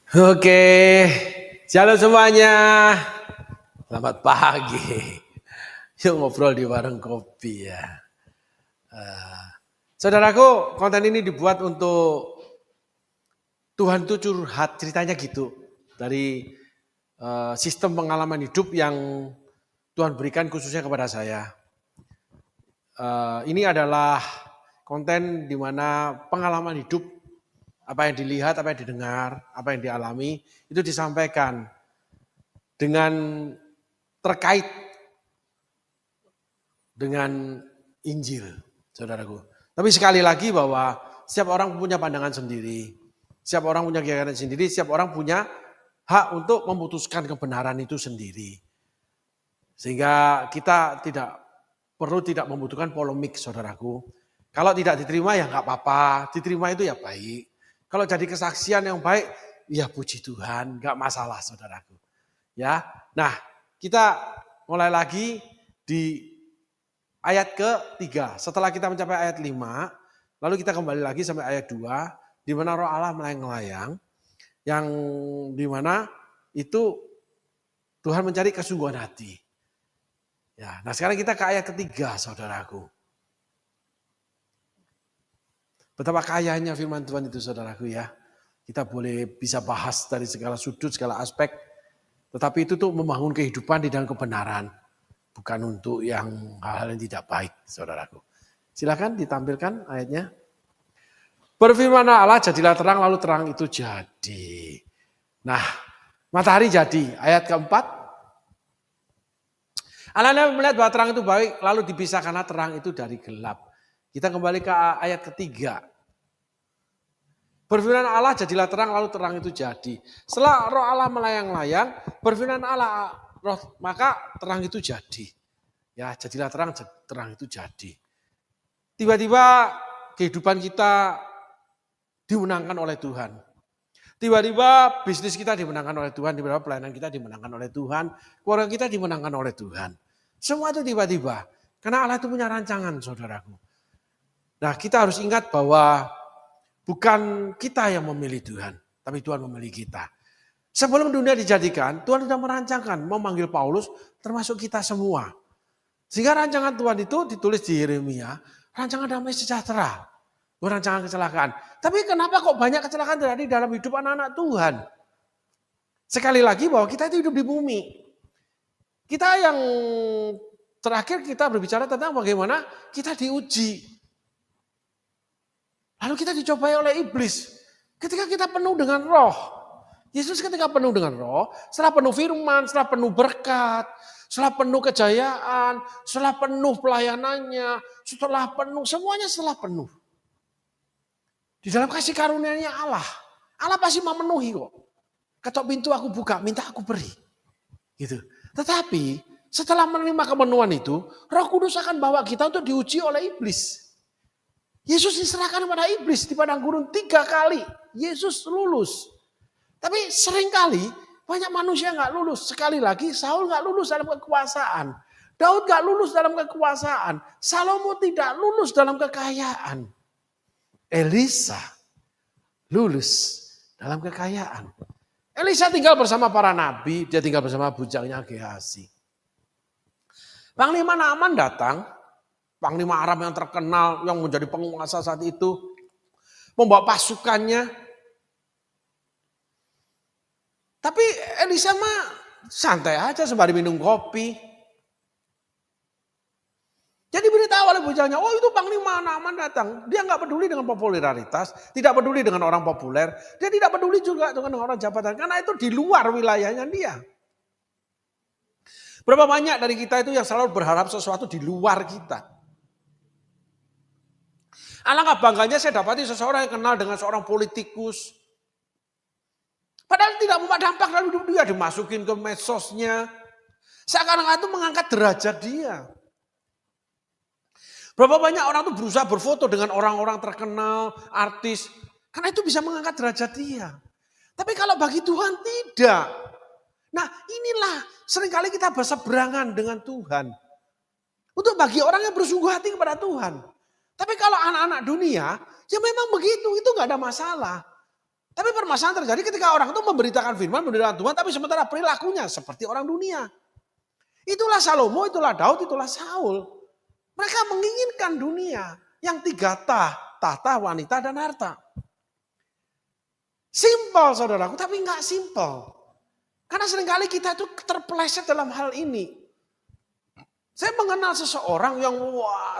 Oke, halo semuanya. Selamat pagi. Yuk ngobrol di warung kopi ya. Saudaraku, konten ini dibuat untuk Tuhan itu curhat ceritanya gitu. Dari sistem pengalaman hidup yang Tuhan berikan khususnya kepada saya. Ini adalah konten di mana pengalaman hidup, apa yang dilihat, apa yang didengar, apa yang dialami, itu disampaikan dengan terkait dengan Injil, saudaraku. Tapi sekali lagi bahwa setiap orang punya pandangan sendiri, setiap orang punya keyakinan sendiri, setiap orang punya hak untuk memutuskan kebenaran itu sendiri. Sehingga kita tidak membutuhkan polemik, saudaraku. Kalau tidak diterima ya nggak apa-apa, diterima itu ya baik. Kalau jadi kesaksian yang baik, ya puji Tuhan, nggak masalah, saudaraku. Ya, nah kita mulai lagi di ayat ke-3. Setelah kita mencapai ayat 5, lalu kita kembali lagi sampai ayat 2, di mana Roh Allah melayang-layang, yang di mana itu Tuhan mencari kesungguhan hati. Ya, nah sekarang kita ke ayat ke-3, saudaraku. Betapa kayanya firman Tuhan itu, saudaraku ya. Kita boleh bisa bahas dari segala sudut, segala aspek. Tetapi itu tuh membangun kehidupan di dalam kebenaran. Bukan untuk yang hal-hal yang tidak baik, saudaraku. Silakan ditampilkan ayatnya. Berfirmanlah Allah, jadilah terang, lalu terang itu jadi. Nah, matahari jadi. Ayat keempat. Allah melihat bahwa terang itu baik, lalu dipisahkanlah terang itu dari gelap. Kita kembali ke ayat ketiga. Berfirman Allah, jadilah terang, lalu terang itu jadi. Setelah Roh Allah melayang-layang, berfirman Allah, maka terang itu jadi. Ya, jadilah terang, terang itu jadi. Tiba-tiba kehidupan kita dimenangkan oleh Tuhan. Tiba-tiba bisnis kita dimenangkan oleh Tuhan, tiba-tiba pelayanan kita dimenangkan oleh Tuhan, keluarga kita dimenangkan oleh Tuhan. Semua itu tiba-tiba. Karena Allah itu punya rancangan, saudaraku. Nah, kita harus ingat bahwa bukan kita yang memilih Tuhan, tapi Tuhan memilih kita. Sebelum dunia dijadikan, Tuhan sudah merancangkan memanggil Paulus termasuk kita semua. Sehingga rancangan Tuhan itu ditulis di Yeremia, rancangan damai sejahtera, bukan rancangan kecelakaan. Tapi kenapa kok banyak kecelakaan terjadi dalam hidup anak-anak Tuhan? Sekali lagi bahwa kita itu hidup di bumi. Kita yang terakhir kita berbicara tentang bagaimana kita diuji. Lalu kita dicobai oleh iblis. Ketika kita penuh dengan roh. Yesus ketika penuh dengan roh, setelah penuh firman, setelah penuh berkat, setelah penuh kejayaan, setelah penuh pelayanannya, setelah penuh, semuanya setelah penuh. Di dalam kasih karunia-Nya Allah. Allah pasti memenuhi kok. Ketok pintu aku buka, minta aku beri. Gitu. Tetapi setelah menerima kemenuhan itu, Roh Kudus akan bawa kita untuk diuji oleh iblis. Yesus diserahkan kepada iblis di padang gurun 3 kali. Yesus lulus. Tapi seringkali banyak manusia nggak lulus. Sekali lagi Saul nggak lulus dalam kekuasaan. Daud nggak lulus dalam kekuasaan. Salomo tidak lulus dalam kekayaan. Elisa lulus dalam kekayaan. Elisa tinggal bersama para nabi, dia tinggal bersama bujangnya Gehazi. Panglima Naaman datang, panglima Aram yang terkenal, yang menjadi penguasa saat itu, membawa pasukannya. Tapi Elisa mah santai aja sembari minum kopi. Jadi beritahu oleh bujangnya, oh itu panglima Naaman datang. Dia nggak peduli dengan popularitas, tidak peduli dengan orang populer, dia tidak peduli juga dengan orang jabatan, karena itu di luar wilayahnya dia. Berapa banyak dari kita itu yang selalu berharap sesuatu di luar kita. Alangkah bangganya saya dapati seseorang yang kenal dengan seorang politikus. Padahal tidak membuat dampak dalam hidup dia, dimasukin ke medsosnya. Seakan-akan itu mengangkat derajat dia. Berapa banyak orang itu berusaha berfoto dengan orang-orang terkenal, artis. Karena itu bisa mengangkat derajat dia. Tapi kalau bagi Tuhan tidak. Nah inilah seringkali kita berseberangan dengan Tuhan. Untuk bagi orang yang bersungguh hati kepada Tuhan. Tapi kalau anak-anak dunia, ya memang begitu, itu gak ada masalah. Tapi permasalahan terjadi ketika orang itu memberitakan firman, memberitakan Tuhan, tapi sementara perilakunya seperti orang dunia. Itulah Salomo, itulah Daud, itulah Saul. Mereka menginginkan dunia yang 3 tahta, wanita, dan harta. Simpel saudaraku, tapi enggak simpel. Karena seringkali kita itu terpeleset dalam hal ini. Saya mengenal seseorang yang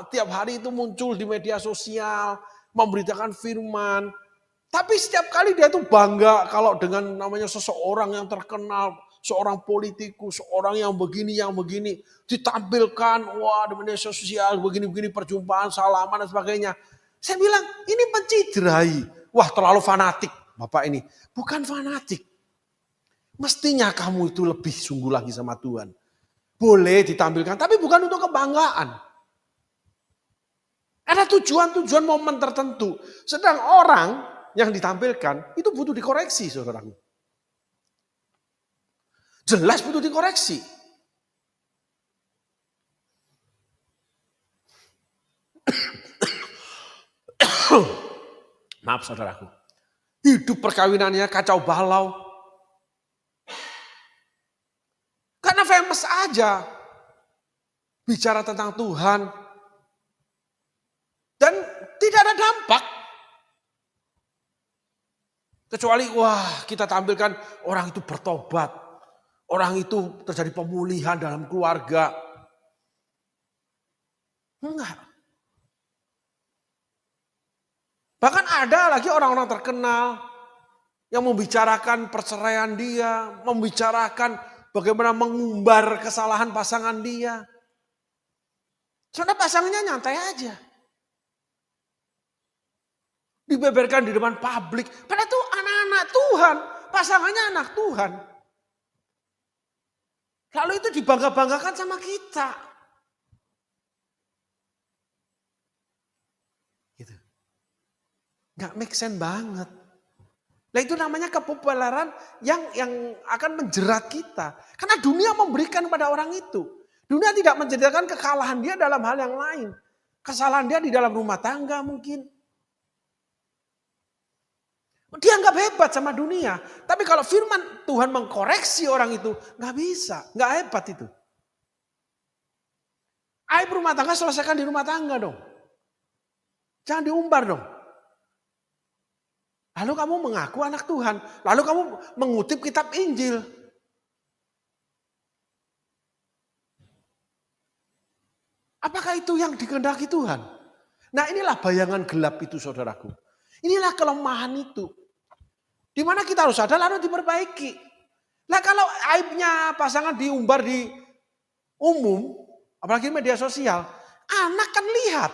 tiap hari itu muncul di media sosial, memberitakan firman. Tapi setiap kali dia tuh bangga kalau dengan namanya seseorang yang terkenal, seorang politikus, seorang yang begini, ditampilkan, di media sosial, begini-begini perjumpaan, salaman dan sebagainya. Saya bilang, ini menciderai. Wah, terlalu fanatik, Bapak ini. Bukan fanatik. Mestinya kamu itu lebih sungguh lagi sama Tuhan. Boleh ditampilkan, tapi bukan untuk kebanggaan. Ada tujuan-tujuan momen tertentu. Sedang orang yang ditampilkan itu butuh dikoreksi, saudaraku. Jelas butuh dikoreksi. Maaf saudaraku. Hidup perkawinannya kacau balau. Karena famous aja. Bicara tentang Tuhan. Dan tidak ada dampak. Kecuali kita tampilkan orang itu bertobat. Orang itu terjadi pemulihan dalam keluarga. Enggak. Bahkan ada lagi orang-orang terkenal yang membicarakan perceraian dia, membicarakan bagaimana mengumbar kesalahan pasangan dia. Soalnya pasangannya nyantai aja. Dibeberkan di depan publik. Padahal itu anak-anak Tuhan. Pasangannya anak Tuhan. Lalu itu dibangga-banggakan sama kita. Gitu. Gak make sense banget. Nah itu namanya kepopuleran yang akan menjerat kita. Karena dunia memberikan pada orang itu. Dunia tidak menjadikan kekalahan dia dalam hal yang lain. Kesalahan dia di dalam rumah tangga mungkin. Dia anggap hebat sama dunia. Tapi kalau firman Tuhan mengkoreksi orang itu, gak bisa. Gak hebat itu. Aib rumah tangga selesaikan di rumah tangga dong. Jangan diumbar dong. Lalu kamu mengaku anak Tuhan. Lalu kamu mengutip kitab Injil. Apakah itu yang dikehendaki Tuhan? Nah inilah bayangan gelap itu saudaraku. Inilah kelemahan itu. Di mana kita harus sadar lalu diperbaiki. Nah kalau aibnya pasangan diumbar di umum, apalagi media sosial, anak kan lihat.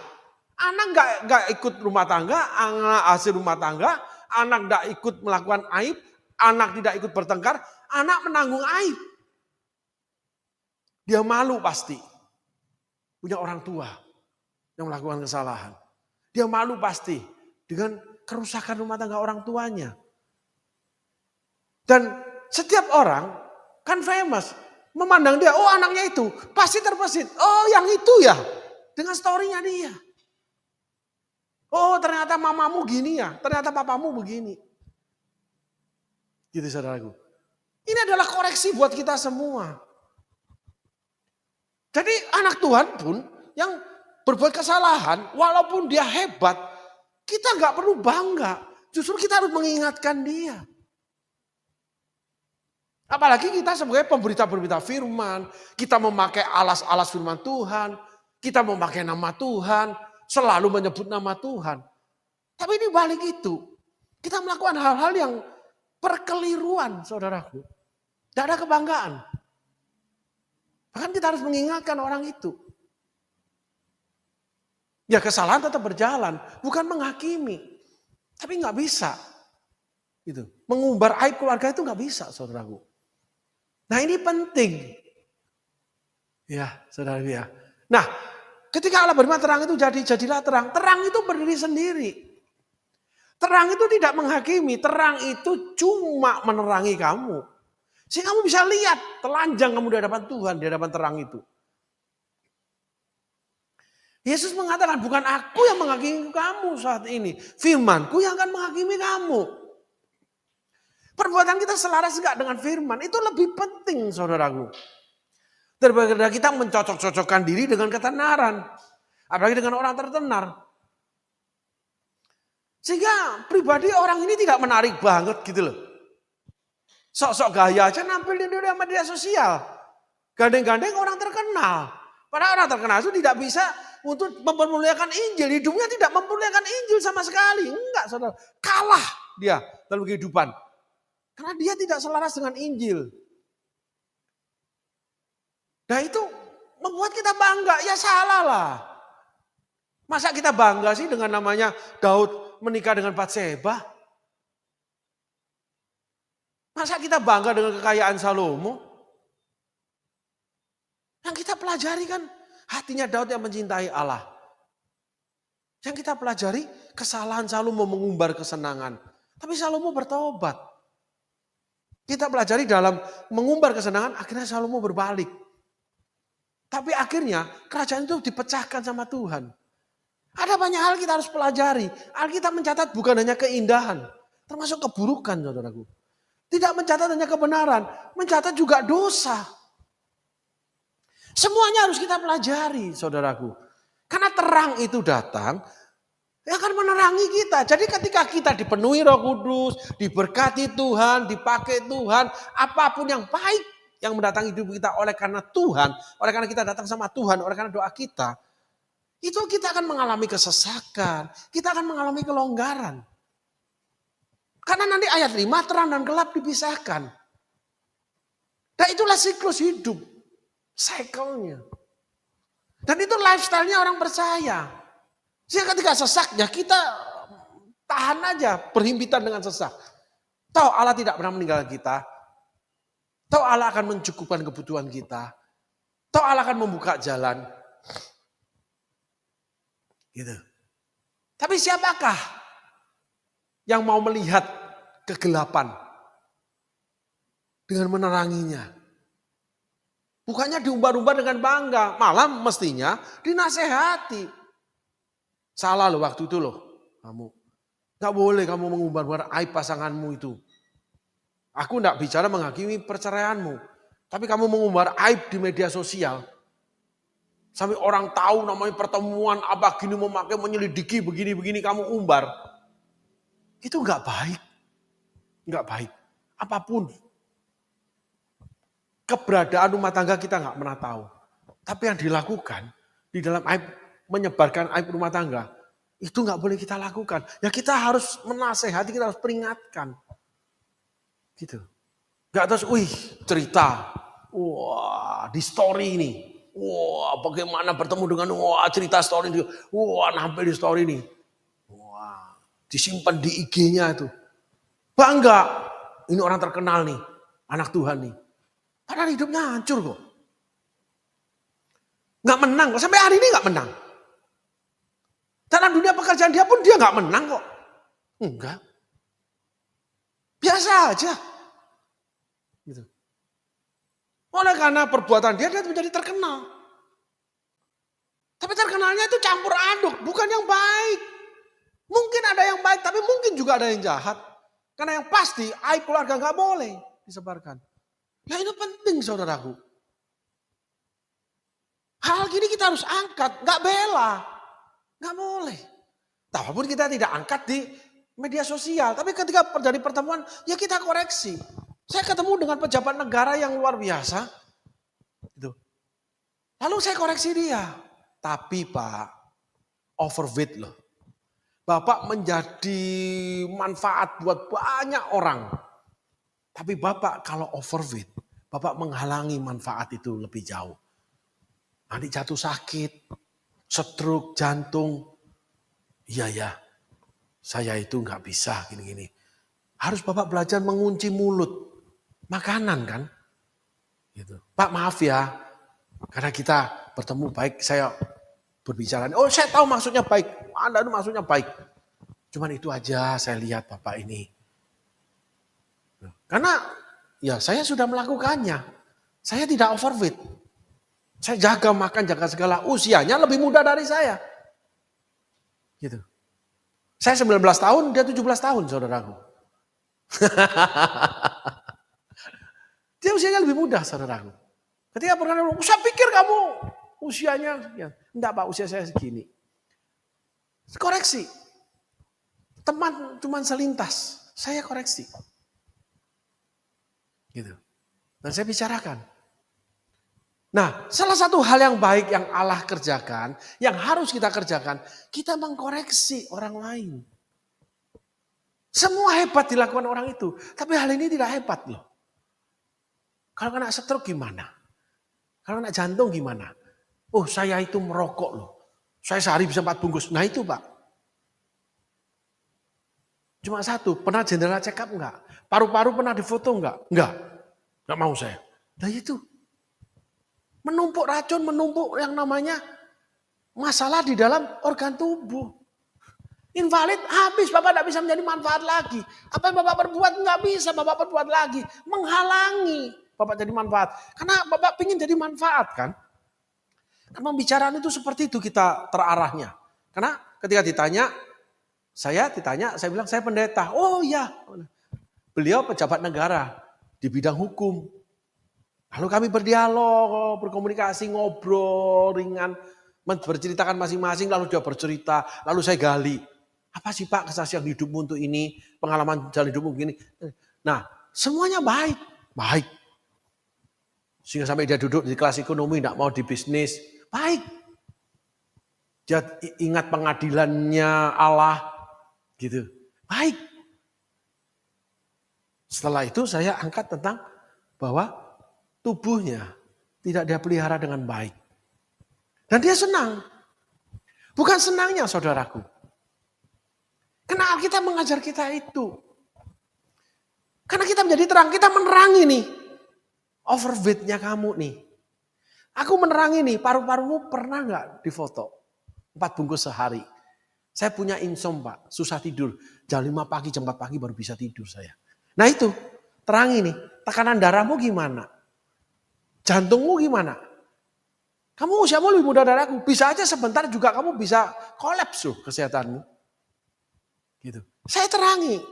Anak nggak ikut rumah tangga, anak hasil rumah tangga, anak nggak ikut melakukan aib, anak tidak ikut bertengkar, anak menanggung aib. Dia malu pasti. Punya orang tua yang melakukan kesalahan. Dia malu pasti dengan kerusakan rumah tangga orang tuanya. Dan setiap orang kan famous. Memandang dia, anaknya itu pasti terbesit. Oh yang itu ya. Dengan story-nya dia. Oh ternyata mamamu gini ya. Ternyata papamu begini. Gitu saudaraku. Ini adalah koreksi buat kita semua. Jadi anak Tuhan pun yang berbuat kesalahan. Walaupun dia hebat. Kita gak perlu bangga. Justru kita harus mengingatkan dia. Apalagi kita sebagai pemberita-pemberita firman. Kita memakai alas-alas firman Tuhan. Kita memakai nama Tuhan. Selalu menyebut nama Tuhan. Tapi ini balik itu. Kita melakukan hal-hal yang perkeliruan saudaraku. Tidak ada kebanggaan. Bahkan kita harus mengingatkan orang itu. Ya kesalahan tetap berjalan. Bukan menghakimi. Tapi gak bisa. Gitu. Mengumbar aib keluarga itu gak bisa saudaraku. Nah ini penting. Ya saudara ya. Nah ketika Allah berfirman terang itu jadilah terang. Terang itu berdiri sendiri. Terang itu tidak menghakimi. Terang itu cuma menerangi kamu. Sehingga kamu bisa lihat telanjang kamu di hadapan Tuhan. Di hadapan terang itu. Yesus mengatakan bukan aku yang menghakimi kamu saat ini. Firmanku yang akan menghakimi kamu. Perbuatan kita selaras enggak dengan firman, itu lebih penting saudaraku. Daripada kita mencocok-cocokkan diri dengan ketenaran. Apalagi dengan orang tertenar. Sehingga pribadi orang ini tidak menarik banget gitu loh. Sok-sok gaya aja nampil di dunia media sosial. Gandeng-gandeng orang terkenal. Padahal orang terkenal itu tidak bisa untuk mempermuliakan Injil. Hidupnya tidak mempermuliakan Injil sama sekali. Enggak saudara. Kalah dia dalam kehidupan. Karena dia tidak selaras dengan Injil. Nah itu membuat kita bangga. Ya salah lah. Masa kita bangga sih dengan namanya Daud menikah dengan Batseba? Masa kita bangga dengan kekayaan Salomo? Yang kita pelajari kan hatinya Daud yang mencintai Allah. Yang kita pelajari kesalahan Salomo mengumbar kesenangan. Tapi Salomo bertobat. Kita pelajari dalam mengumbar kesenangan akhirnya Salomo berbalik. Tapi akhirnya kerajaan itu dipecahkan sama Tuhan. Ada banyak hal kita harus pelajari. Alkitab mencatat bukan hanya keindahan. Termasuk keburukan saudaraku. Tidak mencatat hanya kebenaran. Mencatat juga dosa. Semuanya harus kita pelajari saudaraku. Karena terang itu datang. Yang akan menerangi kita. Jadi ketika kita dipenuhi Roh Kudus. Diberkati Tuhan. Dipakai Tuhan. Apapun yang baik. Yang mendatangi hidup kita oleh karena Tuhan. Oleh karena kita datang sama Tuhan. Oleh karena doa kita. Itu kita akan mengalami kesesakan. Kita akan mengalami kelonggaran. Karena nanti ayat 5 terang dan gelap dipisahkan. Dan itulah siklus hidup. Cycle-nya. Dan itu lifestyle-nya orang percaya. Sehingga ketika sesak ya kita tahan aja berhimpitan dengan sesak. Tahu Allah tidak pernah meninggalkan kita. Tahu Allah akan mencukupkan kebutuhan kita. Tahu Allah akan membuka jalan. Gitu. Tapi siapakah yang mau melihat kegelapan dengan meneranginya? Bukannya diumbar-umbar dengan bangga, malah mestinya dinasehati. Salah loh waktu itu loh kamu. Gak boleh kamu mengumbar-umbar aib pasanganmu itu. Aku gak bicara menghakimi perceraianmu. Tapi kamu mengumbar aib di media sosial. Sampai orang tahu namanya pertemuan apa gini memakai menyelidiki begini-begini kamu umbar. Itu enggak baik. Enggak baik. Apapun. Keberadaan rumah tangga kita enggak pernah tahu. Tapi yang dilakukan di dalam aib, menyebarkan aib rumah tangga. Itu enggak boleh kita lakukan. Ya kita harus menasehati, kita harus peringatkan. Gitu. Enggak terus, cerita. Wah di story ini. Wah, bagaimana bertemu dengan cerita story ini. Wah, nampil di story ini. Wah, disimpan di IG-nya itu. Bangga. Ini orang terkenal nih. Anak Tuhan nih. Padahal hidupnya hancur kok. Nggak menang kok. Sampai hari ini nggak menang. Dalam dunia pekerjaan dia pun dia nggak menang kok. Enggak. Biasa aja. Gitu. Oleh karena perbuatan dia menjadi terkenal. Tapi terkenalnya itu campur aduk, bukan yang baik. Mungkin ada yang baik, tapi mungkin juga ada yang jahat. Karena yang pasti aib keluarga gak boleh disebarkan. Ya ini penting saudaraku. Hal gini kita harus angkat, gak bela. Gak boleh. Walaupun kita tidak angkat di media sosial. Tapi ketika terjadi pertemuan, ya kita koreksi. Saya ketemu dengan pejabat negara yang luar biasa. Gitu. Lalu saya koreksi dia. Tapi Pak, overweight loh. Bapak menjadi manfaat buat banyak orang. Tapi Bapak kalau overweight, Bapak menghalangi manfaat itu lebih jauh. Nanti jatuh sakit, stroke, jantung. Iya ya, saya itu nggak bisa gini-gini. Harus Bapak belajar mengunci mulut. Makanan kan. Gitu. Pak maaf ya. Karena kita bertemu baik. Saya berbicara. Oh saya tahu maksudnya baik. Anda itu maksudnya baik. Cuman itu aja saya lihat Bapak ini. Karena ya saya sudah melakukannya. Saya tidak overweight. Saya jaga makan, jaga segala. Usianya lebih muda dari saya. Gitu. Saya 19 tahun, dia 17 tahun saudaraku. Dia usianya lebih muda, saudaraku. Ketika pernah bilang, saya pikir kamu usianya, ya, enggak Pak, usia saya segini. Koreksi. Teman cuman selintas, saya koreksi. Gitu. Dan saya bicarakan. Nah, salah satu hal yang baik yang Allah kerjakan, yang harus kita kerjakan, kita mengkoreksi orang lain. Semua hebat dilakukan orang itu, tapi hal ini tidak hebat loh. Kalau kena stroke gimana? Kalau kena jantung gimana? Oh, saya itu merokok loh. Saya sehari bisa 4 bungkus. Nah itu Pak. Cuma satu, pernah general check up enggak? Paru-paru pernah difoto enggak? Enggak mau saya. Nah itu. Menumpuk racun, menumpuk yang namanya masalah di dalam organ tubuh. Invalid, habis Bapak tidak bisa menjadi manfaat lagi. Apa yang Bapak perbuat nggak bisa Bapak perbuat lagi. Menghalangi Bapak jadi manfaat. Karena Bapak ingin jadi manfaat kan. Karena pembicaraan itu seperti itu kita terarahnya. Karena ketika saya bilang saya pendeta. Oh iya, beliau pejabat negara di bidang hukum. Lalu kami berdialog, berkomunikasi, ngobrol ringan, berceritakan masing-masing, lalu dia bercerita, lalu saya gali. Apa sih Pak kesaksian hidupmu untuk ini, pengalaman jalan hidupmu begini. Nah, semuanya baik. Sehingga sampai dia duduk di kelas ekonomi, tidak mau di bisnis. Baik. Dia ingat pengadilannya Allah, gitu. Baik. Setelah itu saya angkat tentang bahwa tubuhnya tidak dia pelihara dengan baik. Dan dia senang. Bukan senangnya saudaraku. Karena Alkitab mengajar kita itu. Karena kita menjadi terang, kita menerangi nih. Overweight-nya kamu nih. Aku menerangi nih, paru-parumu pernah gak difoto? 4 bungkus sehari. Saya punya insom Pak, susah tidur. Jam 5 pagi, jam 4 pagi baru bisa tidur saya. Nah itu, terangi nih, tekanan darahmu gimana? Jantungmu gimana? Kamu usiamu lebih muda dari aku. Bisa aja sebentar juga kamu bisa kolaps loh kesehatanmu. Gitu. Saya terangi.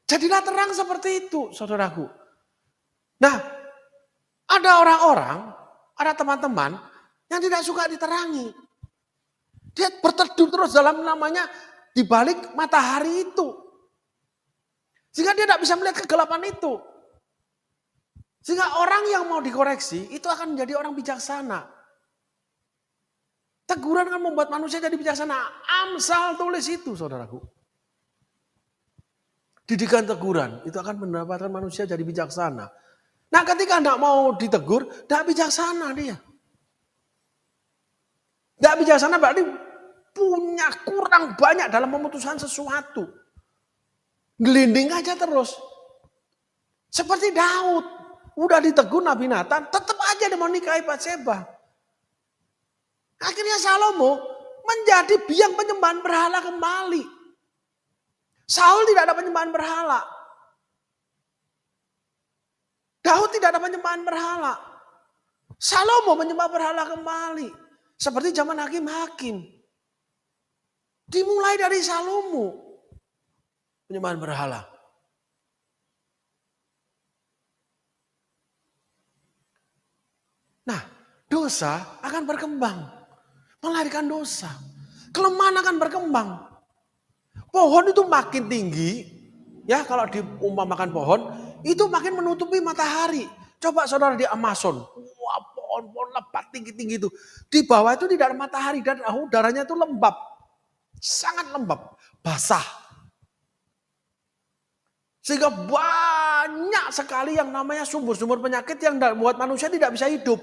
Jadilah terang seperti itu saudaraku. Nah ada orang-orang, ada teman-teman yang tidak suka diterangi. Dia berteduh terus dalam namanya di balik matahari itu. Sehingga dia tidak bisa melihat kegelapan itu. Sehingga orang yang mau dikoreksi itu akan menjadi orang bijaksana. Teguran akan membuat manusia jadi bijaksana. Amsal tulis itu saudaraku. Didikan teguran itu akan mendapatkan manusia jadi bijaksana. Nah ketika tidak mau ditegur, tidak bijaksana dia. Tidak bijaksana berarti punya kurang banyak dalam memutuskan sesuatu. Gelinding aja terus. Seperti Daud. Udah ditegur Nabi Nathan, tetap aja dia mau nikahi Batseba. Akhirnya Salomo menjadi biang penyembahan berhala kembali. Saul tidak ada penyembahan berhala. Daud tidak ada penyembahan berhala. Salomo menyembah berhala kembali. Seperti zaman hakim-hakim. Dimulai dari Salomo. Penyembahan berhala. Nah, dosa akan berkembang. Melahirkan dosa. Kelemahan akan berkembang. Pohon itu makin tinggi. Ya, kalau diumpamakan pohon, itu makin menutupi matahari. Coba saudara di Amazon. Wah, pohon-pohon lebat tinggi-tinggi itu. Di bawah itu tidak ada matahari. Dan udaranya itu lembab. Sangat lembab. Basah. Sehingga banyak sekali yang namanya sumber-sumber penyakit yang membuat manusia tidak bisa hidup.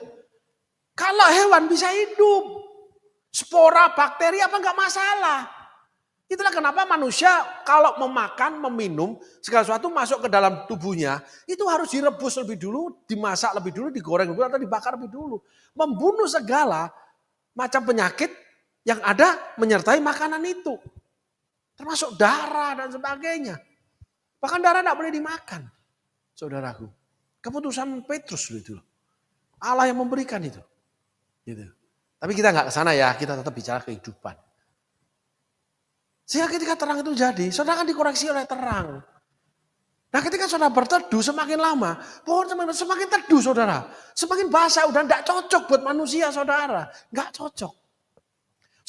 Kalau hewan bisa hidup. Spora, bakteri apa enggak masalah. Itulah kenapa manusia kalau memakan, meminum, segala sesuatu masuk ke dalam tubuhnya. Itu harus direbus lebih dulu, dimasak lebih dulu, digoreng dulu atau dibakar lebih dulu. Membunuh segala macam penyakit yang ada menyertai makanan itu. Termasuk darah dan sebagainya. Bahkan darah tidak boleh dimakan, saudaraku. Keputusan Petrus itu. Allah yang memberikan itu. Gitu. Tapi kita nggak ke sana ya, kita tetap bicara kehidupan. Sehingga ketika terang itu jadi, saudara akan dikoreksi oleh terang. Nah ketika saudara berteduh semakin lama, pohon semakin teduh saudara. Semakin basah, udah tidak cocok buat manusia saudara. Nggak cocok.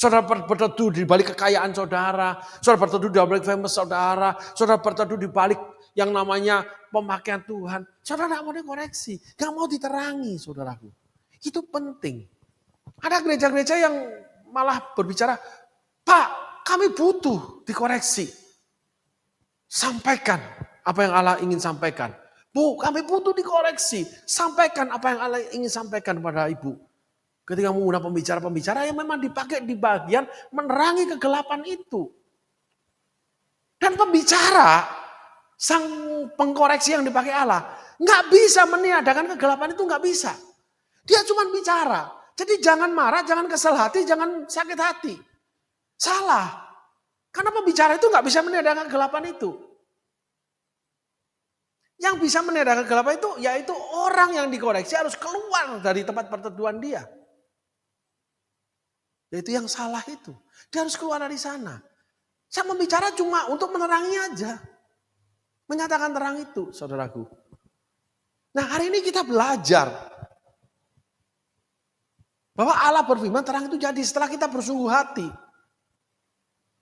Saudara berteduh di balik kekayaan saudara. Saudara berteduh di balik famous saudara. Saudara berteduh di balik yang namanya pemakaian Tuhan. Saudara nggak mau dikoreksi. Nggak mau diterangi saudaraku. Itu penting. Ada gereja-gereja yang malah berbicara, Pak kami butuh dikoreksi. Sampaikan apa yang Allah ingin sampaikan. Bu, kami butuh dikoreksi. Sampaikan apa yang Allah ingin sampaikan pada ibu. Ketika menggunakan pembicara-pembicara yang memang dipakai di bagian menerangi kegelapan itu. Dan pembicara, sang pengkoreksi yang dipakai Allah, nggak bisa meniadakan kegelapan itu, nggak bisa. Dia cuma bicara. Jadi jangan marah, jangan kesal hati, jangan sakit hati. Salah. Karena pembicara itu nggak bisa meniadakan kegelapan itu. Yang bisa meniadakan kegelapan itu yaitu orang yang dikoreksi harus keluar dari tempat perteduhan dia. Yaitu yang salah itu. Dia harus keluar dari sana. Saya membicara cuma untuk menerangi aja. Menyatakan terang itu, saudaraku. Nah hari ini kita belajar. Bahwa Allah berfirman terang itu jadi setelah kita bersungguh hati.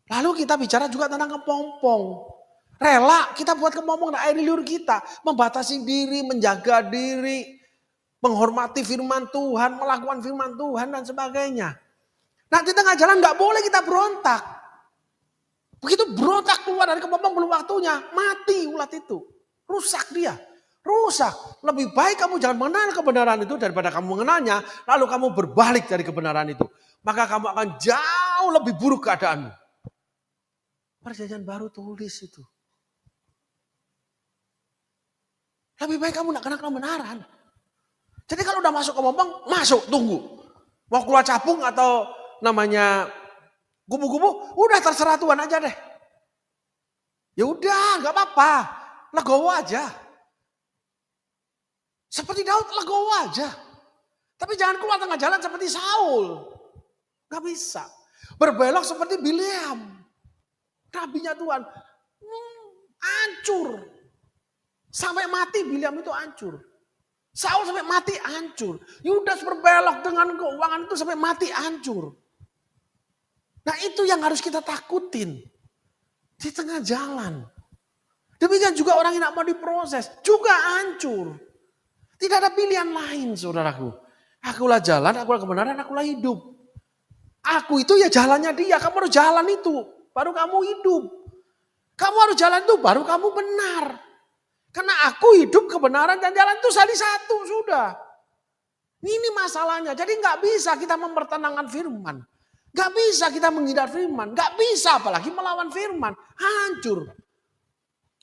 Lalu kita bicara juga tentang kepompong. Rela kita buat kepompong dan air liur kita. Membatasi diri, menjaga diri. Menghormati firman Tuhan, melakukan firman Tuhan dan sebagainya. Nah di tengah jalan gak boleh kita berontak. Begitu berontak keluar dari kepompong belum waktunya. Mati ulat itu. Rusak dia. Rusak. Lebih baik kamu jangan mengenal kebenaran itu daripada kamu mengenalnya. Lalu kamu berbalik dari kebenaran itu. Maka kamu akan jauh lebih buruk keadaanmu. Perjanjian baru tulis itu. Lebih baik kamu gak kenal kebenaran. Jadi kalau udah masuk kepompong, masuk, tunggu. Mau keluar capung atau namanya kubu-kubu, udah terserah Tuhan aja deh. Ya udah, nggak apa-apa, legowo aja. Seperti Daud, legowo aja. Tapi jangan keluar tengah jalan seperti Saul, nggak bisa. Berbelok seperti Bileam, nabinya Tuhan, hancur. Sampai mati Bileam itu hancur. Saul sampai mati hancur. Yudas berbelok dengan keuangan itu sampai mati hancur. Nah itu yang harus kita takutin. Di tengah jalan. Demikian juga orang yang tidak mau diproses. Juga hancur. Tidak ada pilihan lain saudaraku. Akulah jalan, akulah kebenaran, akulah hidup. Aku itu ya jalannya dia. Kamu harus jalan itu. Baru kamu hidup. Kamu harus jalan itu baru kamu benar. Karena aku hidup kebenaran dan jalan itu saling satu sudah. Ini masalahnya. Jadi nggak bisa kita mempertenangkan firman. Gak bisa kita menghindar firman. Gak bisa apalagi melawan firman. Hancur.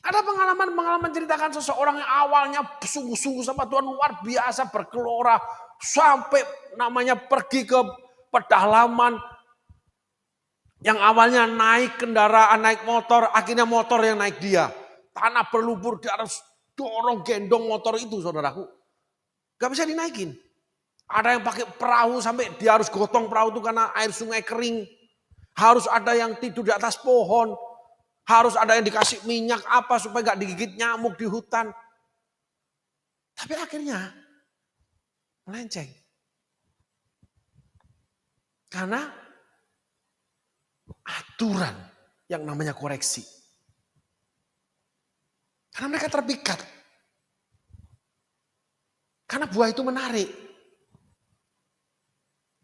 Ada pengalaman ceritakan seseorang yang awalnya sungguh-sungguh sama Tuhan luar biasa bergelora. Sampai namanya pergi ke pedalaman. Yang awalnya naik kendaraan, naik motor. Akhirnya motor yang naik dia. Tanah berlumpur, dia harus dorong gendong motor itu saudaraku. Gak bisa dinaikin. Ada yang pakai perahu sampai dia harus gotong perahu itu karena air sungai kering. Harus ada yang tidur di atas pohon. Harus ada yang dikasih minyak apa supaya gak digigit nyamuk di hutan. Tapi akhirnya melenceng. Karena aturan yang namanya koreksi. Karena mereka terpikat. Karena buah itu menarik.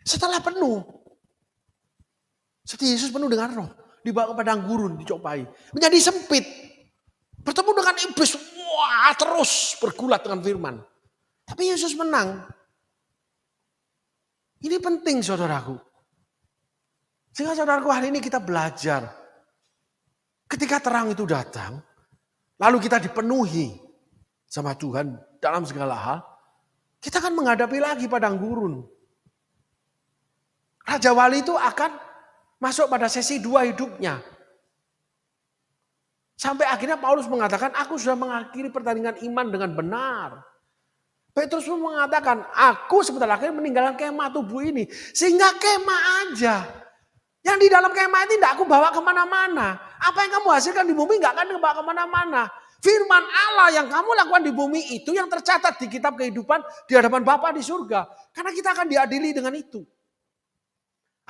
Setelah penuh. Seperti Yesus penuh dengan roh. Dibawa ke padang gurun, dicobai. Menjadi sempit. Bertemu dengan iblis. Wah terus bergulat dengan firman. Tapi Yesus menang. Ini penting saudaraku. Sehingga saudaraku hari ini kita belajar. Ketika terang itu datang. Lalu kita dipenuhi sama Tuhan dalam segala hal. Kita akan menghadapi lagi padang gurun. Raja Wali itu akan masuk pada sesi 2 hidupnya. Sampai akhirnya Paulus mengatakan, aku sudah mengakhiri pertandingan iman dengan benar. Petrus pun mengatakan, aku sebentar lagi meninggalkan kemah tubuh ini. Sehingga kemah aja. Yang di dalam kemah ini tidak aku bawa kemana-mana. Apa yang kamu hasilkan di bumi tidak akan dibawa kemana-mana. Firman Allah yang kamu lakukan di bumi itu yang tercatat di kitab kehidupan di hadapan Bapa di surga. Karena kita akan diadili dengan itu.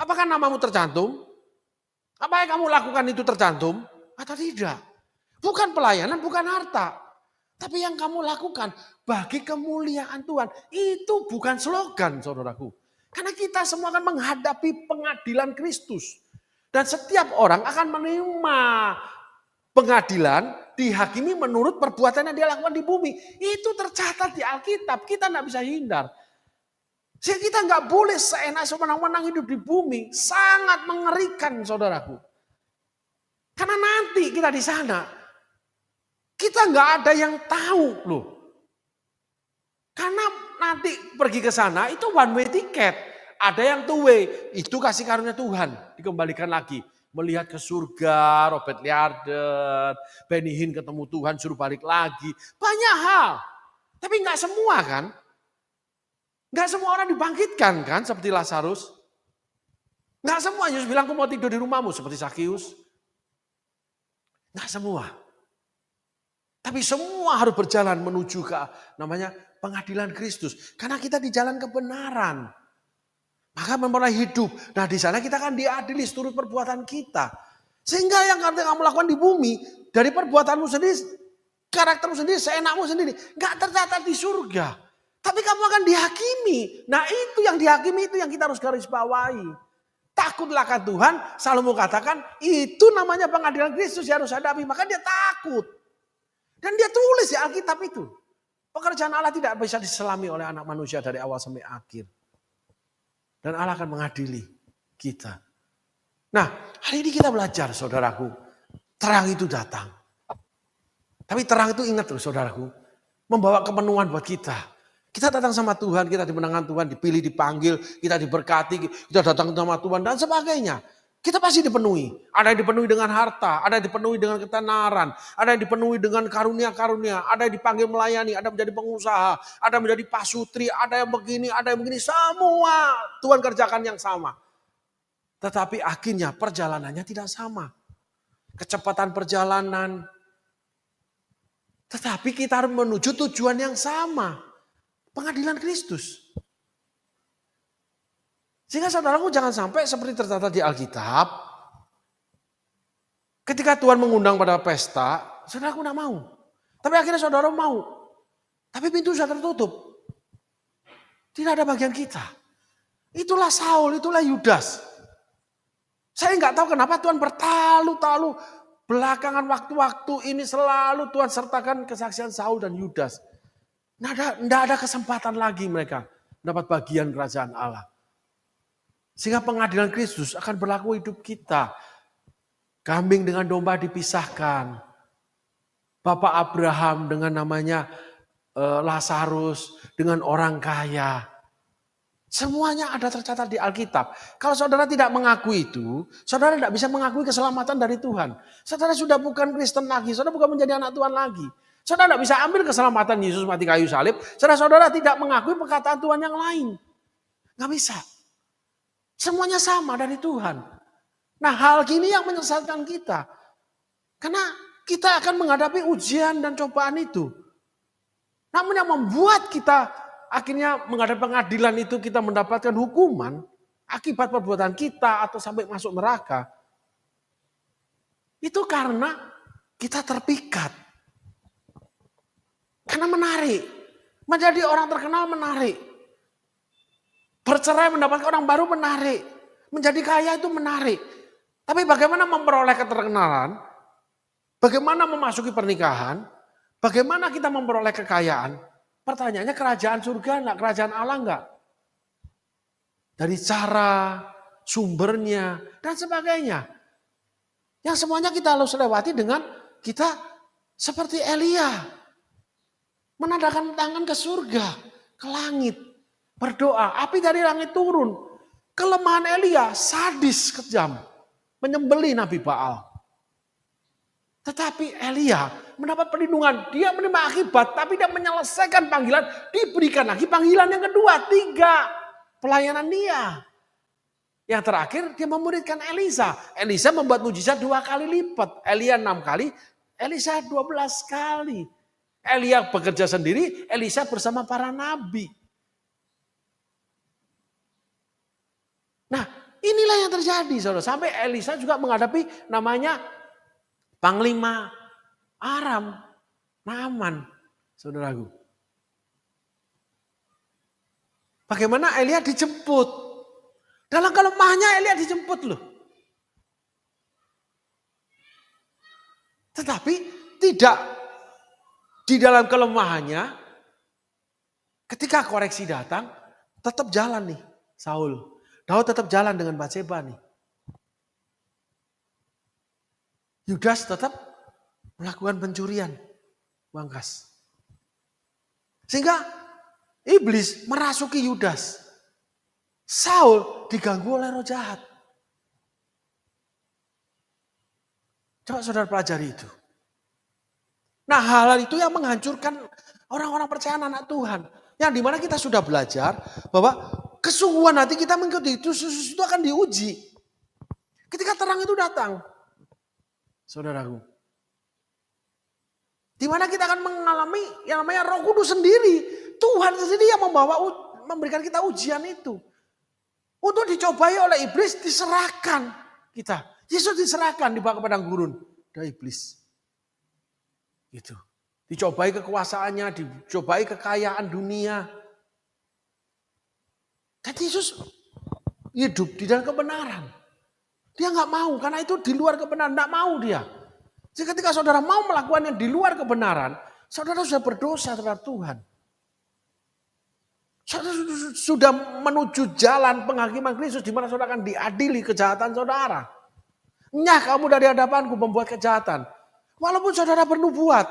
Apakah namamu tercantum? Apa yang kamu lakukan itu tercantum? Atau tidak? Bukan pelayanan, bukan harta. Tapi yang kamu lakukan bagi kemuliaan Tuhan. Itu bukan slogan, saudaraku. Karena kita semua akan menghadapi pengadilan Kristus. Dan setiap orang akan menerima pengadilan, dihakimi menurut perbuatan yang dia lakukan di bumi. Itu tercatat di Alkitab, kita tidak bisa hindar. Sehingga kita nggak boleh seenak sewenang-wenang hidup di bumi. Sangat mengerikan, saudaraku. Karena nanti kita di sana, kita nggak ada yang tahu loh. Karena nanti pergi ke sana itu one way ticket. Ada yang two way, itu kasih karunia Tuhan, dikembalikan lagi. Melihat ke surga, Robert Liarden, Benny Hinn ketemu Tuhan, suruh balik lagi. Banyak hal. Tapi nggak semua kan. Nggak semua orang dibangkitkan kan, seperti Lazarus. Nggak semua Yesus bilang, aku mau tidur di rumahmu, seperti Sakius. Nggak semua. Tapi semua harus berjalan menuju ke namanya pengadilan Kristus. Karena kita di jalan kebenaran. Maka memulai hidup. Nah di sana kita akan diadili seturut perbuatan kita. Sehingga yang kamu lakukan di bumi, dari perbuatanmu sendiri, karaktermu sendiri, seenakmu sendiri, nggak tercatat di surga. Tapi kamu akan dihakimi. Nah itu yang dihakimi, itu yang kita harus garis bawahi. Takutlah akan Tuhan, Salomo katakan, itu namanya pengadilan Kristus yang harus hadapi. Maka dia takut. Dan dia tulis di Alkitab itu. Pekerjaan Allah tidak bisa diselami oleh anak manusia dari awal sampai akhir. Dan Allah akan mengadili kita. Nah, hari ini kita belajar, saudaraku. Terang itu datang. Tapi terang itu ingat loh, saudaraku. Membawa kepenuhan buat kita. Kita datang sama Tuhan, kita dimenangkan Tuhan, dipilih, dipanggil, kita diberkati, kita datang sama Tuhan, dan sebagainya. Kita pasti dipenuhi. Ada yang dipenuhi dengan harta, ada yang dipenuhi dengan ketenaran, ada yang dipenuhi dengan karunia-karunia, ada yang dipanggil melayani, ada yang menjadi pengusaha, ada yang menjadi pasutri, ada yang begini, semua Tuhan kerjakan yang sama. Tetapi akhirnya perjalanannya tidak sama. Kecepatan perjalanan. Tetapi kita harus menuju tujuan yang sama. Pengadilan Kristus. Sehingga saudaraku jangan sampai seperti tercatat di Alkitab. Ketika Tuhan mengundang pada pesta, saudaraku tidak mau. Tapi akhirnya saudara mau. Tapi pintu sudah tertutup. Tidak ada bagian kita. Itulah Saul, itulah Yudas. Saya nggak tahu kenapa Tuhan bertalu-talu. Belakangan waktu-waktu ini selalu Tuhan sertakan kesaksian Saul dan Yudas. Tidak ada kesempatan lagi mereka dapat bagian kerajaan Allah. Sehingga pengadilan Kristus akan berlaku hidup kita. Kambing dengan domba dipisahkan. Bapak Abraham dengan namanya Lazarus, dengan orang kaya. Semuanya ada tercatat di Alkitab. Kalau saudara tidak mengakui itu, saudara tidak bisa mengakui keselamatan dari Tuhan. Saudara sudah bukan Kristen lagi, saudara bukan menjadi anak Tuhan lagi. Saudara tidak bisa ambil keselamatan Yesus mati kayu salib, saudara tidak mengakui perkataan Tuhan yang lain. Nggak bisa. Semuanya sama dari Tuhan. Nah hal gini yang menyesatkan kita. Karena kita akan menghadapi ujian dan cobaan itu. Namun yang membuat kita akhirnya menghadapi pengadilan itu kita mendapatkan hukuman. Akibat perbuatan kita atau sampai masuk neraka. Itu karena kita terpikat. Karena menarik. Menjadi orang terkenal menarik. Bercerai mendapatkan orang baru menarik. Menjadi kaya itu menarik. Tapi bagaimana memperoleh keterkenalan? Bagaimana memasuki pernikahan? Bagaimana kita memperoleh kekayaan? Pertanyaannya kerajaan surga enggak? Kerajaan Allah enggak? Dari cara, sumbernya, dan sebagainya. Yang semuanya kita harus lewati dengan kita seperti Elia. Menadahkan tangan ke surga, ke langit. Berdoa, api dari langit turun. Kelemahan Elia sadis kejam. Menyembelih Nabi Baal. Tetapi Elia mendapat perlindungan. Dia menerima akibat, tapi dia menyelesaikan panggilan. Diberikan lagi panggilan yang kedua, 3. Pelayanan dia. Yang terakhir dia memuridkan Elisa. Elisa membuat mujizat 2 kali lipat. Elia 6 kali, Elisa 12 kali. Elia bekerja sendiri, Elisa bersama para nabi. Nah, inilah yang terjadi, saudara. Sampai Elisa juga menghadapi namanya Panglima Aram, Naaman, saudaraku. Bagaimana Elia dijemput. Dalam kelemahannya Elia dijemput loh. Tetapi tidak di dalam kelemahannya, ketika koreksi datang, tetap jalan nih Saul. Daud tetap jalan dengan Batseba nih. Yudas tetap melakukan pencurian uang kas. Sehingga iblis merasuki Yudas. Saul diganggu oleh roh jahat. Coba saudara pelajari itu. Nah, hal-hal itu yang menghancurkan orang-orang percaya anak Tuhan. Yang dimana kita sudah belajar bahwa kesungguhan hati kita mengikuti itu akan diuji. Ketika terang itu datang, saudaraku. Dimana kita akan mengalami yang namanya Roh Kudus sendiri. Tuhan sendiri yang memberikan kita ujian itu. Untuk dicobai oleh iblis, diserahkan kita. Yesus diserahkan di bawah padang gurun dari iblis. Gitu. Dicobai kekuasaannya, dicobai kekayaan dunia. Dan Yesus hidup di dalam kebenaran. Dia nggak mau, karena itu di luar kebenaran, nggak mau dia. Jadi ketika saudara mau melakukan yang di luar kebenaran, saudara sudah berdosa terhadap Tuhan. Saudara sudah menuju jalan penghakiman Kristus di mana saudara akan diadili kejahatan saudara. Nyah kamu dari hadapanku membuat kejahatan. Walaupun saudara bernubuat,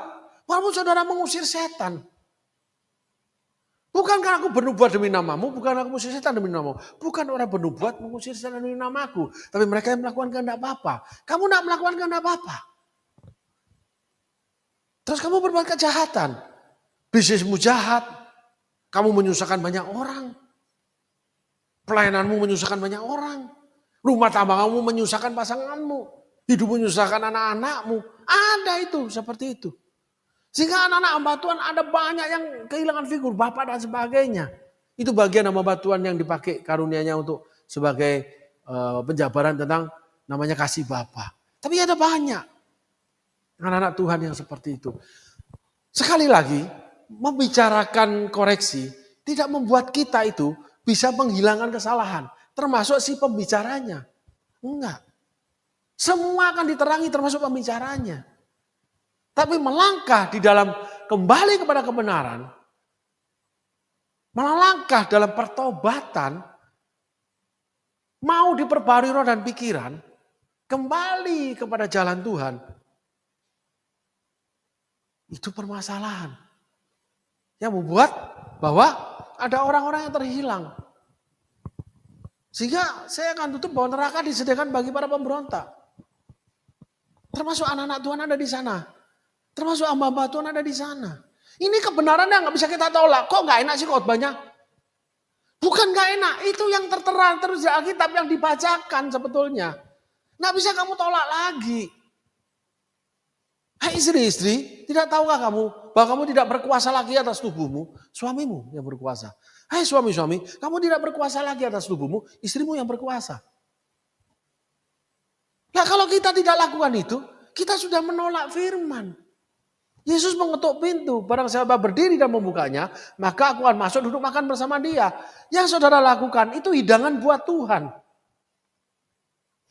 walaupun saudara mengusir setan. Bukan karena aku bernubuat demi namamu, bukan aku mengusir setan demi namamu. Bukan orang bernubuat mengusir setan demi namaku. Tapi mereka yang melakukan kehendak Bapa. Kamu tidak melakukan kehendak Bapa. Terus kamu berbuat kejahatan. Bisnismu jahat. Kamu menyusahkan banyak orang. Pelayananmu menyusahkan banyak orang. Rumah tangga kamu menyusahkan pasanganmu. Hidup menyusahkan anak-anakmu. Ada itu, seperti itu. Sehingga anak-anak hamba Tuhan ada banyak yang kehilangan figur Bapak dan sebagainya. Itu bagian hamba Tuhan yang dipakai karunianya untuk sebagai penjabaran tentang namanya kasih Bapa. Tapi ada banyak anak-anak Tuhan yang seperti itu. Sekali lagi, membicarakan koreksi tidak membuat kita itu bisa menghilangkan kesalahan. Termasuk si pembicaranya. Enggak. Semua akan diterangi termasuk pembicaranya. Tapi melangkah di dalam kembali kepada kebenaran, melangkah dalam pertobatan, mau diperbarui roh dan pikiran, kembali kepada jalan Tuhan, itu permasalahan. Yang membuat bahwa ada orang-orang yang terhilang. Sehingga saya akan tutup bahwa neraka disediakan bagi para pemberontak. Termasuk anak-anak Tuhan ada di sana. Termasuk hamba-hamba Tuhan ada di sana. Ini kebenaran yang gak bisa kita tolak. Kok gak enak sih khotbahnya? Bukan gak enak. Itu yang tertera terus di Alkitab yang dibacakan sebetulnya. Gak bisa kamu tolak lagi. Hai istri-istri, tidak tahukah kamu bahwa kamu tidak berkuasa lagi atas tubuhmu? Suamimu yang berkuasa. Hai suami-suami, kamu tidak berkuasa lagi atas tubuhmu, istrimu yang berkuasa. Nah kalau kita tidak lakukan itu, kita sudah menolak firman. Yesus mengetuk pintu, barang siapa berdiri dan membukanya, maka aku akan masuk duduk makan bersama dia. Yang saudara lakukan itu hidangan buat Tuhan.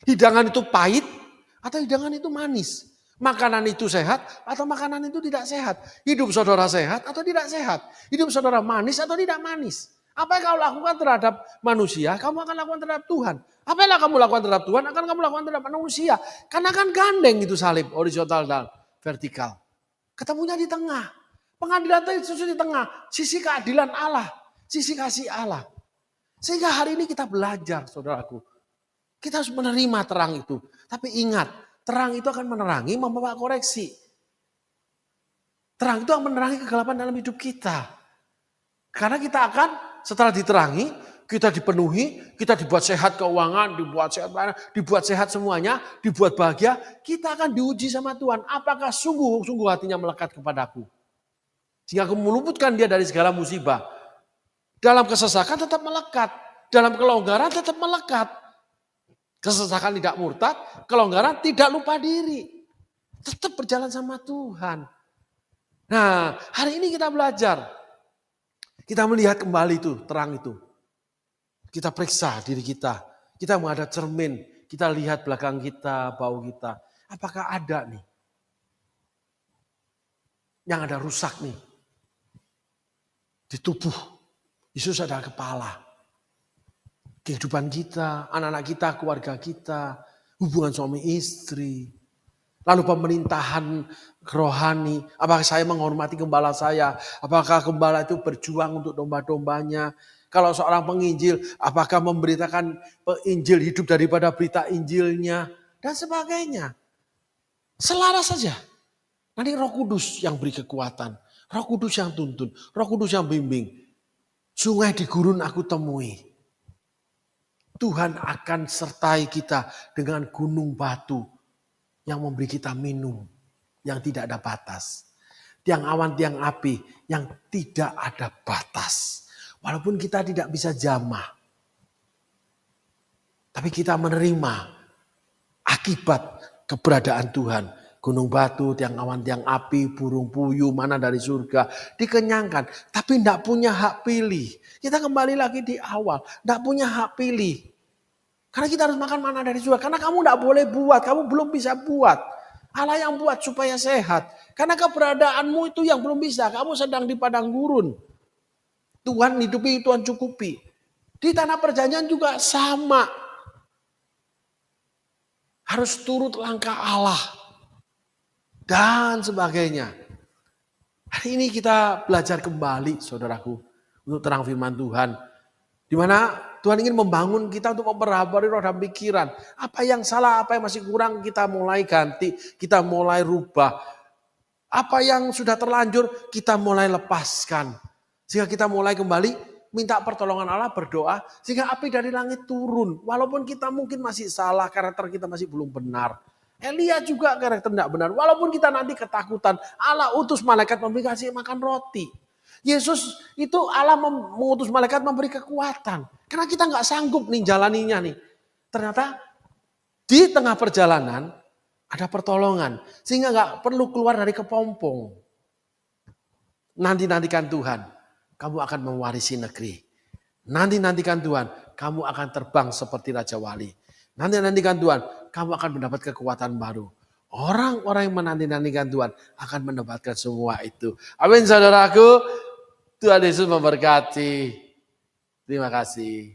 Hidangan itu pahit atau hidangan itu manis. Makanan itu sehat atau makanan itu tidak sehat. Hidup saudara sehat atau tidak sehat. Hidup saudara manis atau tidak manis. Apa yang kau lakukan terhadap manusia, kamu akan lakukan terhadap Tuhan. Apa yang kamu lakukan terhadap Tuhan, akan kamu lakukan terhadap manusia. Karena kan gandeng itu salib, horizontal dan vertikal. Ketemunya di tengah. Pengadilan itu di tengah. Sisi keadilan Allah. Sisi kasih Allah. Sehingga hari ini kita belajar, saudaraku. Kita harus menerima terang itu. Tapi ingat, terang itu akan menerangi, membawa koreksi. Terang itu akan menerangi kegelapan dalam hidup kita. Karena kita akan setelah diterangi, Kita dipenuhi, kita dibuat sehat keuangan, dibuat sehat semuanya, dibuat bahagia. Kita akan diuji sama Tuhan. Apakah sungguh hatinya melekat kepadaku? Sehingga aku meluputkan dia dari segala musibah. Dalam kesesakan tetap melekat. Dalam kelonggaran tetap melekat. Kesesakan tidak murtad, kelonggaran tidak lupa diri. Tetap berjalan sama Tuhan. Nah, hari ini kita belajar. Kita melihat kembali itu, terang itu. Kita periksa diri kita. Kita menghadap cermin. Kita lihat belakang kita, bau kita. Apakah ada nih? Yang ada rusak nih. Di tubuh. Yesus adalah kepala. Kehidupan kita, anak-anak kita, keluarga kita. Hubungan suami istri. Lalu pemerintahan rohani. Apakah saya menghormati gembala saya? Apakah gembala itu berjuang untuk domba-dombanya? Kalau seorang penginjil, apakah memberitakan Injil hidup daripada berita Injilnya? Dan sebagainya. Selaras saja. Nanti Roh Kudus yang beri kekuatan. Roh Kudus yang tuntun. Roh Kudus yang bimbing. Sungai di gurun aku temui. Tuhan akan sertai kita dengan gunung batu yang memberi kita minum yang tidak ada batas. Tiang awan, tiang api yang tidak ada batas. Walaupun kita tidak bisa jamah. Tapi kita menerima akibat keberadaan Tuhan. Gunung batu, tiang awan, tiang api, burung puyuh, mana dari surga. Dikenyangkan. Tapi tidak punya hak pilih. Kita kembali lagi di awal. Tidak punya hak pilih. Karena kita harus makan mana dari surga. Karena kamu tidak boleh buat. Kamu belum bisa buat. Allah yang buat supaya sehat. Karena keberadaanmu itu yang belum bisa. Kamu sedang di padang gurun. Tuhan hidupi, Tuhan cukupi. Di tanah perjanjian juga sama. Harus turut langkah Allah. Dan sebagainya. Hari ini kita belajar kembali saudaraku. Untuk terang firman Tuhan. Di mana Tuhan ingin membangun kita untuk memperhabari roh dan pikiran. Apa yang salah, apa yang masih kurang kita mulai ganti. Kita mulai rubah. Apa yang sudah terlanjur kita mulai lepaskan. Sehingga kita mulai kembali minta pertolongan Allah, berdoa. Sehingga api dari langit turun. Walaupun kita mungkin masih salah, karakter kita masih belum benar. Elia juga karakter tidak benar. Walaupun kita nanti ketakutan, Allah utus malaikat memberi kasih makan roti. Yesus itu Allah mengutus malaikat memberi kekuatan. Karena kita nggak sanggup nih jalaninya nih. Ternyata di tengah perjalanan ada pertolongan. Sehingga nggak perlu keluar dari kepompong. Nanti-nantikan Tuhan. Kamu akan mewarisi negeri. Nanti-nantikan Tuhan, kamu akan terbang seperti Raja Wali. Nanti-nantikan Tuhan, kamu akan mendapat kekuatan baru. Orang-orang yang menanti-nantikan Tuhan akan mendapatkan semua itu. Amin saudaraku. Tuhan Yesus memberkati. Terima kasih.